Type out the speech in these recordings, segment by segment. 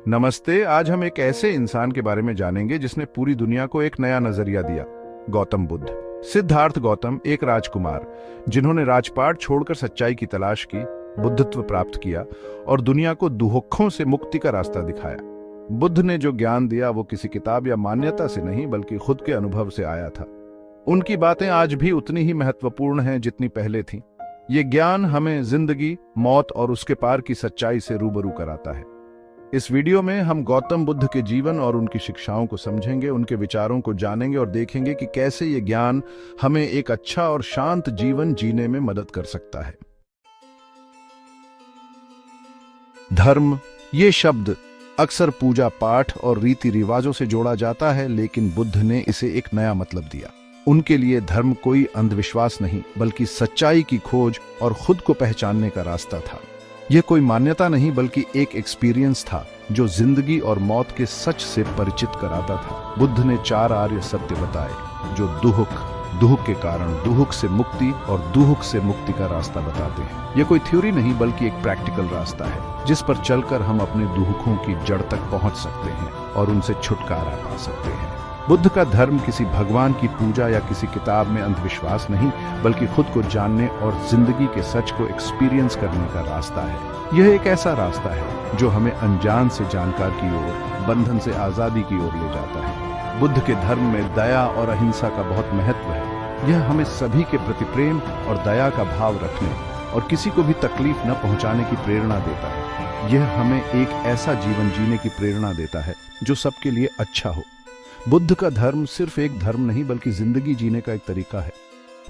नमस्ते। आज हम एक ऐसे इंसान के बारे में जानेंगे जिसने पूरी दुनिया को एक नया नजरिया दिया। गौतम बुद्ध। सिद्धार्थ गौतम एक राजकुमार जिन्होंने राजपाट छोड़कर सच्चाई की तलाश की, बुद्धत्व प्राप्त किया और दुनिया को दुहक्खों से मुक्ति का रास्ता दिखाया। बुद्ध ने जो ज्ञान दिया वो किसी किताब या मान्यता से नहीं बल्कि खुद के अनुभव से आया था। उनकी बातें आज भी उतनी ही महत्वपूर्ण हैं जितनी पहले थीं। ये ज्ञान हमें जिंदगी, मौत और उसके पार की सच्चाई से रूबरू कराता है। इस वीडियो में हम गौतम बुद्ध के जीवन और उनकी शिक्षाओं को समझेंगे, उनके विचारों को जानेंगे और देखेंगे कि कैसे ये ज्ञान हमें एक अच्छा और शांत जीवन जीने में मदद कर सकता है। धर्म, ये शब्द अक्सर पूजा पाठ और रीति रिवाजों से जोड़ा जाता है, लेकिन बुद्ध ने इसे एक नया मतलब दिया। उनके लिए धर्म कोई अंधविश्वास नहीं बल्कि सच्चाई की खोज और खुद को पहचानने का रास्ता था। यह कोई मान्यता नहीं बल्कि एक एक्सपीरियंस था जो जिंदगी और मौत के सच से परिचित कराता था। बुद्ध ने 4 आर्य सत्य बताए जो दुहुक के कारण दुहुक से मुक्ति और दुहुक से मुक्ति का रास्ता बताते हैं। यह कोई थ्योरी नहीं बल्कि एक प्रैक्टिकल रास्ता है जिस पर चलकर हम अपने दुहुकों की जड़ तक पहुंच सकते हैं और उनसे छुटकारा पा सकते हैं। बुद्ध का धर्म किसी भगवान की पूजा या किसी किताब में अंधविश्वास नहीं बल्कि खुद को जानने और जिंदगी के सच को एक्सपीरियंस करने का रास्ता है। यह एक ऐसा रास्ता है जो हमें अनजान से जानकार की ओर, बंधन से आजादी की ओर ले जाता है। बुद्ध के धर्म में दया और अहिंसा का बहुत महत्व है। यह हमें सभी के प्रति प्रेम और दया का भाव रखने और किसी को भी तकलीफ न पहुंचाने की प्रेरणा देता है। यह हमें एक ऐसा जीवन जीने की प्रेरणा देता है जो सबके लिए अच्छा हो। बुद्ध का धर्म सिर्फ एक धर्म नहीं बल्कि जिंदगी जीने का एक तरीका है।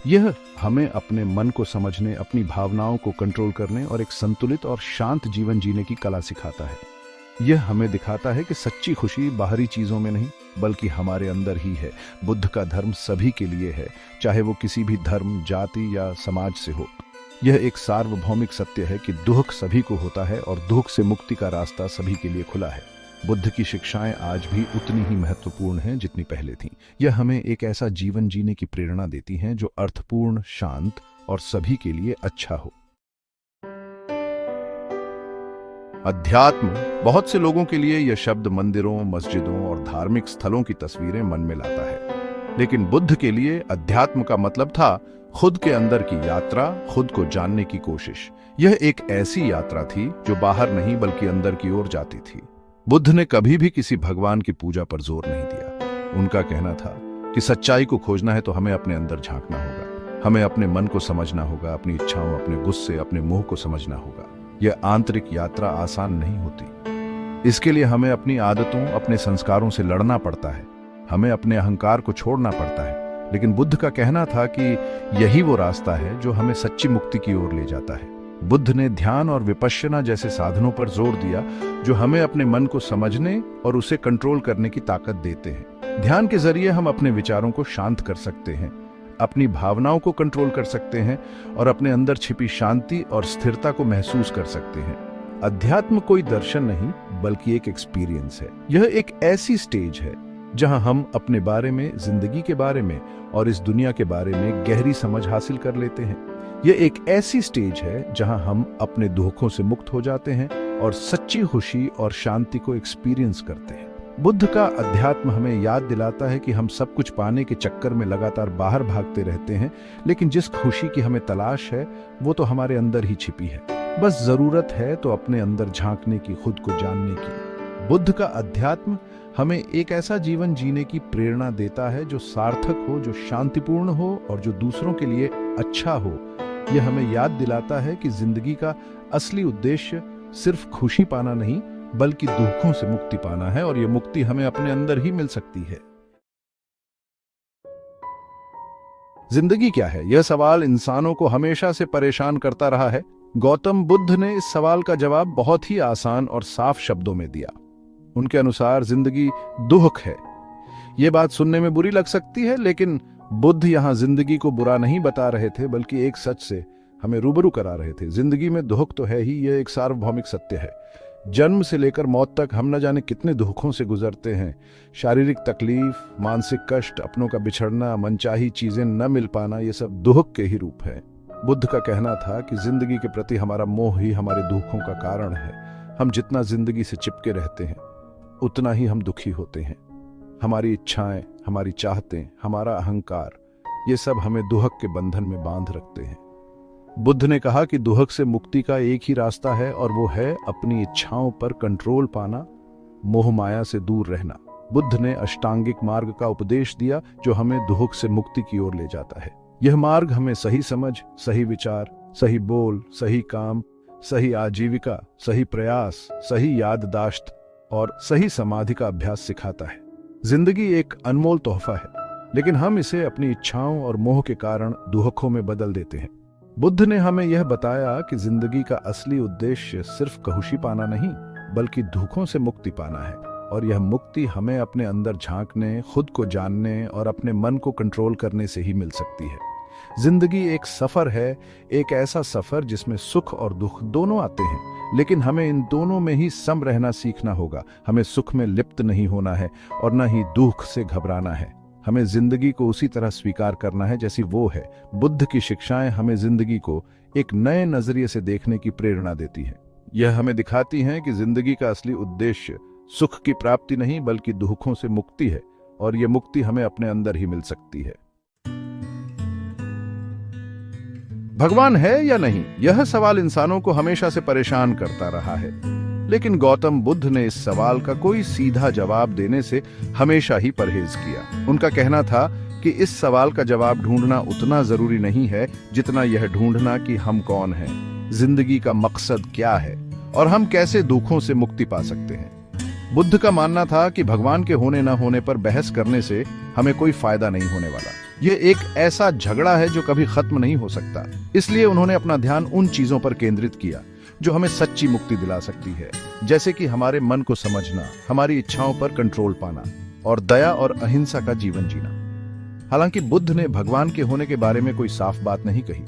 यह हमें अपने मन को समझने, अपनी भावनाओं को कंट्रोल करने और एक संतुलित और शांत जीवन जीने की कला सिखाता है। यह हमें दिखाता है कि सच्ची खुशी बाहरी चीजों में नहीं बल्कि हमारे अंदर ही है। बुद्ध का धर्म सभी के लिए है, चाहे वो किसी भी धर्म, जाति या समाज से हो। यह एक सार्वभौमिक सत्य है कि दुख सभी को होता है और दुख से मुक्ति का रास्ता सभी के लिए खुला है। बुद्ध की शिक्षाएं आज भी उतनी ही महत्वपूर्ण हैं जितनी पहले थीं। यह हमें एक ऐसा जीवन जीने की प्रेरणा देती हैं जो अर्थपूर्ण, शांत और सभी के लिए अच्छा हो। अध्यात्म, बहुत से लोगों के लिए यह शब्द मंदिरों, मस्जिदों और धार्मिक स्थलों की तस्वीरें मन में लाता है, लेकिन बुद्ध के लिए अध्यात्म का मतलब था खुद के अंदर की यात्रा, खुद को जानने की कोशिश। यह एक ऐसी यात्रा थी जो बाहर नहीं बल्कि अंदर की ओर जाती थी। बुद्ध ने कभी भी किसी भगवान की पूजा पर जोर नहीं दिया। उनका कहना था कि सच्चाई को खोजना है तो हमें अपने अंदर झांकना होगा, हमें अपने मन को समझना होगा, अपनी इच्छाओं, अपने गुस्से, अपने मोह को समझना होगा। यह आंतरिक यात्रा आसान नहीं होती। इसके लिए हमें अपनी आदतों, अपने संस्कारों से लड़ना पड़ता है, हमें अपने अहंकार को छोड़ना पड़ता है। लेकिन बुद्ध का कहना था कि यही वो रास्ता है जो हमें सच्ची मुक्ति की ओर ले जाता है। बुद्ध ने ध्यान और विपश्यना जैसे साधनों पर जोर दिया जो हमें अपने मन को समझने और उसे कंट्रोल करने की ताकत देते हैं। ध्यान के जरिए हम अपने विचारों को शांत कर सकते हैं, अपनी भावनाओं को कंट्रोल कर सकते हैं और अपने अंदर छिपी शांति और स्थिरता को महसूस कर सकते हैं। अध्यात्म कोई दर्शन नहीं बल्कि एक एक्सपीरियंस है। यह एक ऐसी स्टेज है जहां हम अपने बारे में, जिंदगी के बारे में और इस दुनिया के बारे में गहरी समझ हासिल कर लेते हैं। यह एक ऐसी स्टेज है जहां हम अपने दुखों से मुक्त हो जाते हैं और सच्ची खुशी और शांति को एक्सपीरियंस करते हैं। बुद्ध का अध्यात्म हमें याद दिलाता है कि हम सब कुछ पाने के चक्कर में लगातार बाहर भागते रहते हैं, लेकिन जिस खुशी की हमें तलाश है वो तो हमारे अंदर ही छिपी है। बस जरूरत है तो अपने अंदर झांकने की, खुद को जानने की। बुद्ध का अध्यात्म हमें एक ऐसा जीवन जीने की प्रेरणा देता है जो सार्थक हो, जो शांतिपूर्ण हो और जो दूसरों के लिए अच्छा हो। यह हमें याद दिलाता है कि जिंदगी का असली उद्देश्य सिर्फ खुशी पाना नहीं बल्कि दुखों से मुक्ति पाना है और यह मुक्ति हमें अपने अंदर ही मिल सकती है। जिंदगी क्या है? यह सवाल इंसानों को हमेशा से परेशान करता रहा है। गौतम बुद्ध ने इस सवाल का जवाब बहुत ही आसान और साफ शब्दों में दिया। उनके अनुसार जिंदगी दुख है। यह बात सुनने में बुरी लग सकती है, लेकिन बुद्ध यहां जिंदगी को बुरा नहीं बता रहे थे बल्कि एक सच से हमें रूबरू करा रहे थे। जिंदगी में दुख तो है ही, यह एक सार्वभौमिक सत्य है। जन्म से लेकर मौत तक हम न जाने कितने दुखों से गुजरते हैं। शारीरिक तकलीफ, मानसिक कष्ट, अपनों का बिछड़ना, मनचाही चीजें न मिल पाना, ये सब दुख के ही रूप है। बुद्ध का कहना था कि जिंदगी के प्रति हमारा मोह ही हमारे दुखों का कारण है। हम जितना जिंदगी से चिपके रहते हैं उतना ही हम दुखी होते हैं। हमारी इच्छाएं, हमारी चाहतें, हमारा अहंकार, ये सब हमें दुहक के बंधन में बांध रखते हैं। बुद्ध ने कहा कि दुहक से मुक्ति का एक ही रास्ता है और वो है अपनी इच्छाओं पर कंट्रोल पाना, मोह माया से दूर रहना। बुद्ध ने अष्टांगिक मार्ग का उपदेश दिया जो हमें दुहक से मुक्ति की ओर ले जाता है। यह मार्ग हमें सही समझ, सही विचार, सही बोल, सही काम, सही आजीविका, सही प्रयास, सही याददाश्त और सही समाधि का अभ्यास सिखाता है। जिंदगी एक अनमोल तोहफा है, लेकिन हम इसे अपनी इच्छाओं और मोह के कारण दुहकों में बदल देते हैं। बुद्ध ने हमें यह बताया कि जिंदगी का असली उद्देश्य सिर्फ खुशी पाना नहीं, बल्कि दुखों से मुक्ति पाना है। और यह मुक्ति हमें अपने अंदर झांकने, खुद को जानने और अपने मन को कंट्रोल करने से ही मिल सकती है। जिंदगी एक सफर है, एक ऐसा सफर जिसमें सुख और दुख दोनों आते हैं, लेकिन हमें इन दोनों में ही सम रहना सीखना होगा। हमें सुख में लिप्त नहीं होना है और न ही दुख से घबराना है। हमें जिंदगी को उसी तरह स्वीकार करना है जैसी वो है। बुद्ध की शिक्षाएं हमें जिंदगी को एक नए नजरिए से देखने की प्रेरणा देती हैं। यह हमें दिखाती हैं कि जिंदगी का असली उद्देश्य सुख की प्राप्ति नहीं, बल्कि दुखों से मुक्ति है, और यह मुक्ति हमें अपने अंदर ही मिल सकती है। भगवान है या नहीं, यह सवाल इंसानों को हमेशा से परेशान करता रहा है, लेकिन गौतम बुद्ध ने इस सवाल का कोई सीधा जवाब देने से हमेशा ही परहेज किया। उनका कहना था कि इस सवाल का जवाब ढूंढना उतना जरूरी नहीं है जितना यह ढूंढना कि हम कौन हैं, जिंदगी का मकसद क्या है और हम कैसे दुखों से मुक्ति पा सकते हैं। बुद्ध का मानना था कि भगवान के होने न होने पर बहस करने से हमें कोई फायदा नहीं होने वाला। यह एक ऐसा झगड़ा है जो कभी खत्म नहीं हो सकता। इसलिए उन्होंने अपना ध्यान उन चीजों पर केंद्रित किया जो हमें सच्ची मुक्ति दिला सकती है, जैसे कि हमारे मन को समझना, हमारी इच्छाओं पर कंट्रोल पाना और दया और अहिंसा का जीवन जीना। हालांकि बुद्ध ने भगवान के होने के बारे में कोई साफ बात नहीं कही,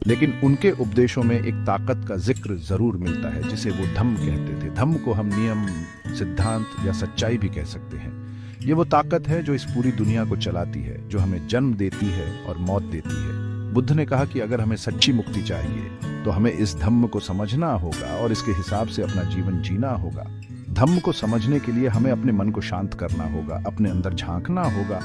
लेकिन उनके उपदेशों में एक ताकत का जिक्र जरूर मिलता है जिसे वो धम्म कहते थे। धम्म को हम नियम, सिद्धांत या सच्चाई भी कह सकते हैं। ये वो ताकत है जो इस पूरी दुनिया को चलाती है, जो हमें जन्म देती है और मौत देती है। बुद्ध ने कहा कि अगर हमें सच्ची मुक्ति चाहिए तो हमें इस धम्म को समझना होगा और इसके हिसाब से अपना जीवन जीना होगा। धम्म को समझने के लिए हमें अपने मन को शांत करना होगा, अपने अंदर झांकना होगा।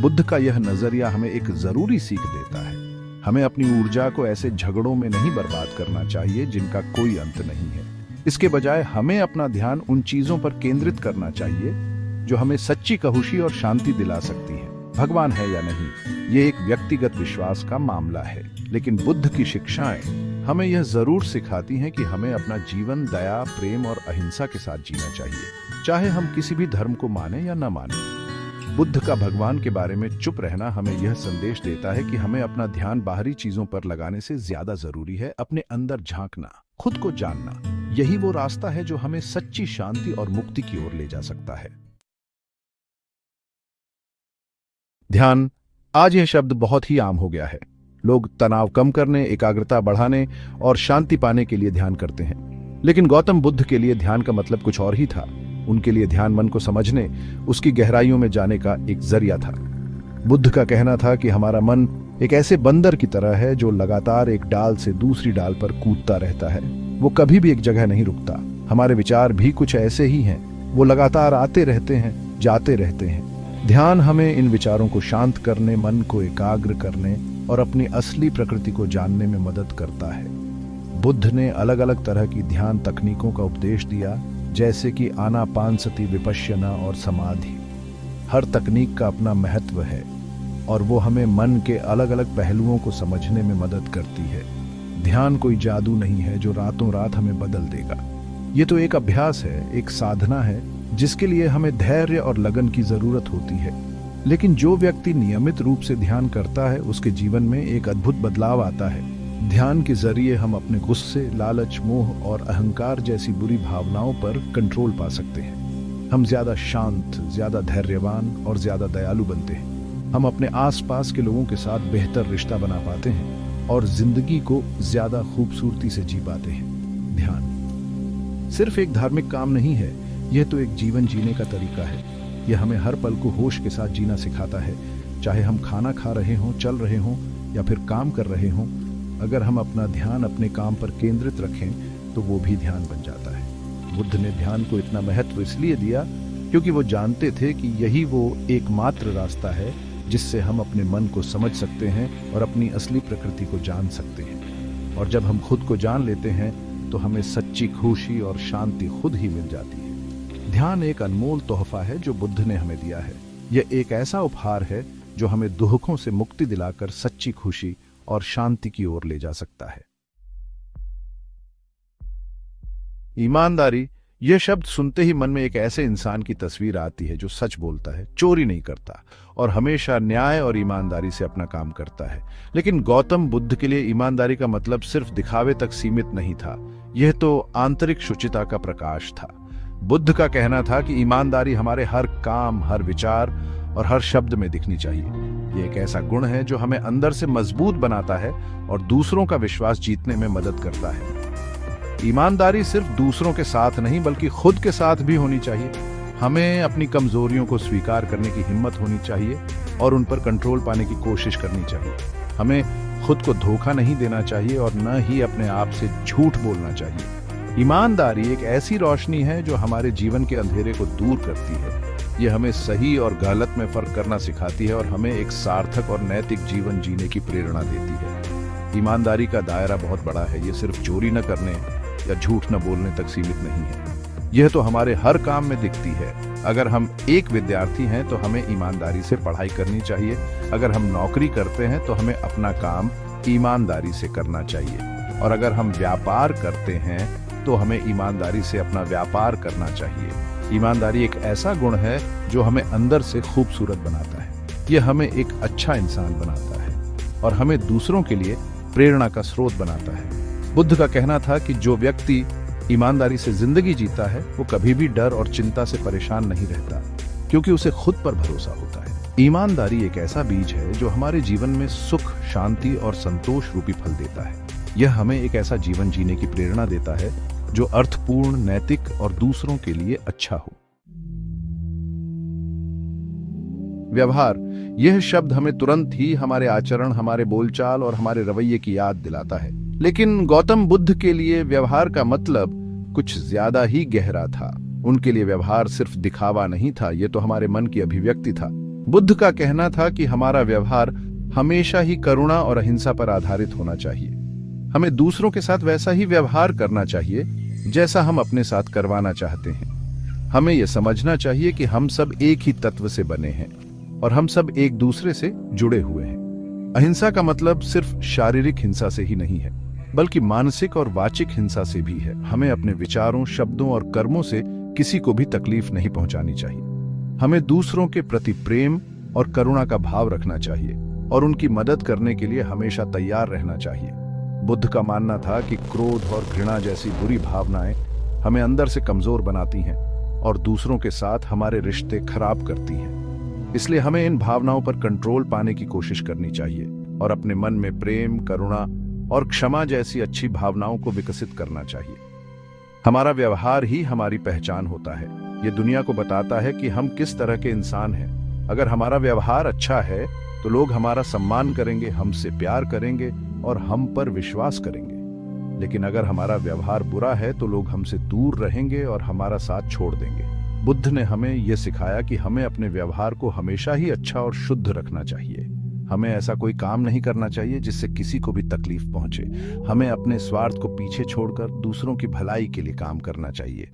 बुद्ध का यह नजरिया हमें एक जरूरी सीख देता है। हमें अपनी ऊर्जा को ऐसे झगड़ों में नहीं बर्बाद करना चाहिए जिनका कोई अंत नहीं है। इसके बजाय हमें अपना ध्यान उन चीजों पर केंद्रित करना चाहिए जो हमें सच्ची खुशी और शांति दिला सकती है। भगवान है या नहीं, ये एक व्यक्तिगत विश्वास का मामला है, लेकिन बुद्ध की शिक्षाएं हमें यह जरूर सिखाती हैं कि हमें अपना जीवन दया, प्रेम और अहिंसा के साथ जीना चाहिए, चाहे हम किसी भी धर्म को माने या न माने। बुद्ध का भगवान के बारे में चुप रहना हमें यह संदेश देता है कि हमें अपना ध्यान बाहरी चीजों पर लगाने से ज्यादा जरूरी है अपने अंदर झांकना, खुद को जानना। यही वो रास्ता है जो हमें सच्ची शांति और मुक्ति की ओर ले जा सकता है। ध्यान, आज यह शब्द बहुत ही आम हो गया है। लोग तनाव कम करने, एकाग्रता बढ़ाने और शांति पाने के लिए ध्यान करते हैं, लेकिन गौतम बुद्ध के लिए ध्यान का मतलब कुछ और ही था। उनके लिए ध्यान मन को समझने, उसकी गहराइयों में जाने का एक जरिया था। बुद्ध का कहना था कि हमारा मन एक ऐसे बंदर की तरह है जो लगातार एक डाल से दूसरी डाल पर कूदता रहता है। वो कभी भी एक जगह नहीं रुकता। हमारे विचार भी कुछ ऐसे ही हैं, वो लगातार आते रहते हैं, जाते रहते हैं। ध्यान हमें इन विचारों को शांत करने, मन को एकाग्र करने और अपनी असली प्रकृति को जानने में मदद करता है। बुद्ध ने अलग अलग तरह की ध्यान तकनीकों का उपदेश दिया, जैसे कि आनापानसति, विपश्यना और समाधि। हर तकनीक का अपना महत्व है और वो हमें मन के अलग अलग पहलुओं को समझने में मदद करती है। ध्यान कोई जादू नहीं है जो रातों रात हमें बदल देगा। ये तो एक अभ्यास है, एक साधना है जिसके लिए हमें धैर्य और लगन की जरूरत होती है। लेकिन जो व्यक्ति नियमित रूप से ध्यान करता है उसके जीवन में एक अद्भुत बदलाव आता है। ध्यान के जरिए हम अपने गुस्से, लालच, मोह और अहंकार जैसी बुरी भावनाओं पर कंट्रोल पा सकते हैं। हम ज्यादा शांत, ज्यादा धैर्यवान और ज्यादा दयालु बनते हैं। हम अपने आसपास के लोगों के साथ बेहतर रिश्ता बना पाते हैं और जिंदगी को ज्यादा खूबसूरती से जी पाते हैं। ध्यान सिर्फ एक धार्मिक काम नहीं है, यह तो एक जीवन जीने का तरीका है। यह हमें हर पल को होश के साथ जीना सिखाता है, चाहे हम खाना खा रहे हों, चल रहे हों या फिर काम कर रहे हों। अगर हम अपना ध्यान अपने काम पर केंद्रित रखें तो वो भी ध्यान बन जाता है। बुद्ध ने ध्यान को इतना महत्व इसलिए दिया क्योंकि वो जानते थे कि यही वो एकमात्र रास्ता है जिससे हम अपने मन को समझ सकते हैं और अपनी असली प्रकृति को जान सकते हैं। और जब हम खुद को जान लेते हैं तो हमें सच्ची खुशी और शांति खुद ही मिल जाती है। ध्यान एक अनमोल तोहफा है जो बुद्ध ने हमें दिया है। यह एक ऐसा उपहार है जो हमें दुखों से मुक्ति दिलाकर सच्ची खुशी और शांति की ओर ले जा सकता है। ईमानदारी, यह शब्द सुनते ही मन में एक ऐसे इंसान की तस्वीर आती है जो सच बोलता है, चोरी नहीं करता और हमेशा न्याय और ईमानदारी से अपना काम करता है। लेकिन गौतम बुद्ध के लिए ईमानदारी का मतलब सिर्फ दिखावे तक सीमित नहीं था, यह तो आंतरिक शुचिता का प्रकाश था। बुद्ध का कहना था कि ईमानदारी हमारे हर काम, हर विचार और हर शब्द में दिखनी चाहिए। यह एक ऐसा गुण है जो हमें अंदर से मजबूत बनाता है और दूसरों का विश्वास जीतने में मदद करता है। ईमानदारी सिर्फ दूसरों के साथ नहीं बल्कि खुद के साथ भी होनी चाहिए। हमें अपनी कमजोरियों को स्वीकार करने की हिम्मत होनी चाहिए और उन पर कंट्रोल पाने की कोशिश करनी चाहिए। हमें खुद को धोखा नहीं देना चाहिए और न ही अपने आप से झूठ बोलना चाहिए। ईमानदारी एक ऐसी रोशनी है जो हमारे जीवन के अंधेरे को दूर करती है। यह हमें सही और गलत में फर्क करना सिखाती है और हमें एक सार्थक और नैतिक जीवन जीने की प्रेरणा देती है। ईमानदारी का दायरा बहुत बड़ा है। यह सिर्फ चोरी न करने या झूठ न बोलने तक सीमित नहीं है, यह तो हमारे हर काम में दिखती है। अगर हम एक विद्यार्थी हैं तो हमें ईमानदारी से पढ़ाई करनी चाहिए। अगर हम नौकरी करते हैं तो हमें अपना काम ईमानदारी से करना चाहिए। और अगर हम व्यापार करते हैं तो हमें ईमानदारी से अपना व्यापार करना चाहिए। ईमानदारी एक ऐसा गुण है जो हमें अंदर से खूबसूरत बनाता है। यह हमें एक अच्छा इंसान बनाता है और हमें दूसरों के लिए प्रेरणा का स्रोत बनाता है। बुद्ध का कहना था कि जो व्यक्ति ईमानदारी से जिंदगी जीता है वो कभी भी डर और चिंता से परेशान नहीं रहता, क्योंकि उसे खुद पर भरोसा होता है। ईमानदारी एक ऐसा बीज है जो हमारे जीवन में सुख, शांति और संतोष रूपी फल देता है। यह हमें एक ऐसा जीवन जीने की प्रेरणा देता है जो अर्थपूर्ण, नैतिक और दूसरों के लिए अच्छा हो। व्यवहार, यह शब्द हमें तुरंत ही हमारे आचरण, हमारे बोलचाल और हमारे रवैये की याद दिलाता है। लेकिन गौतम बुद्ध के लिए व्यवहार का मतलब कुछ ज्यादा ही गहरा था। उनके लिए व्यवहार सिर्फ दिखावा नहीं था, यह तो हमारे मन की अभिव्यक्ति था। बुद्ध का कहना था कि हमारा व्यवहार हमेशा ही करुणा और अहिंसा पर आधारित होना चाहिए। हमें दूसरों के साथ वैसा ही व्यवहार करना चाहिए जैसा हम अपने साथ करवाना चाहते हैं। हमें यह समझना चाहिए कि हम सब एक ही तत्व से बने हैं और हम सब एक दूसरे से जुड़े हुए हैं। अहिंसा का मतलब सिर्फ शारीरिक हिंसा से ही नहीं है, बल्कि मानसिक और वाचिक हिंसा से भी है। हमें अपने विचारों, शब्दों और कर्मों से किसी को भी तकलीफ नहीं पहुंचानी चाहिए। हमें दूसरों के प्रति प्रेम और करुणा का भाव रखना चाहिए और उनकी मदद करने के लिए हमेशा तैयार रहना चाहिए। बुद्ध का मानना था कि क्रोध और घृणा जैसी बुरी भावनाएं हमें अंदर से कमजोर बनाती हैं और दूसरों के साथ हमारे रिश्ते खराब करती हैं। इसलिए हमें इन भावनाओं पर कंट्रोल पाने की कोशिश करनी चाहिए और अपने मन में प्रेम, करुणा और क्षमा जैसी अच्छी भावनाओं को विकसित करना चाहिए। हमारा व्यवहार ही हमारी पहचान होता है। ये दुनिया को बताता है कि हम किस तरह के इंसान हैं। अगर हमारा व्यवहार अच्छा है तो लोग हमारा सम्मान करेंगे, हमसे प्यार करेंगे और हम पर विश्वास करेंगे। लेकिन अगर हमारा व्यवहार बुरा है तो लोग हमसे दूर रहेंगे और हमारा साथ छोड़ देंगे। बुद्ध ने हमें यह सिखाया कि हमें अपने व्यवहार को हमेशा ही अच्छा और शुद्ध रखना चाहिए। हमें ऐसा कोई काम नहीं करना चाहिए जिससे किसी को भी तकलीफ पहुंचे। हमें अपने स्वार्थ को पीछे छोड़कर दूसरों की भलाई के लिए काम करना चाहिए।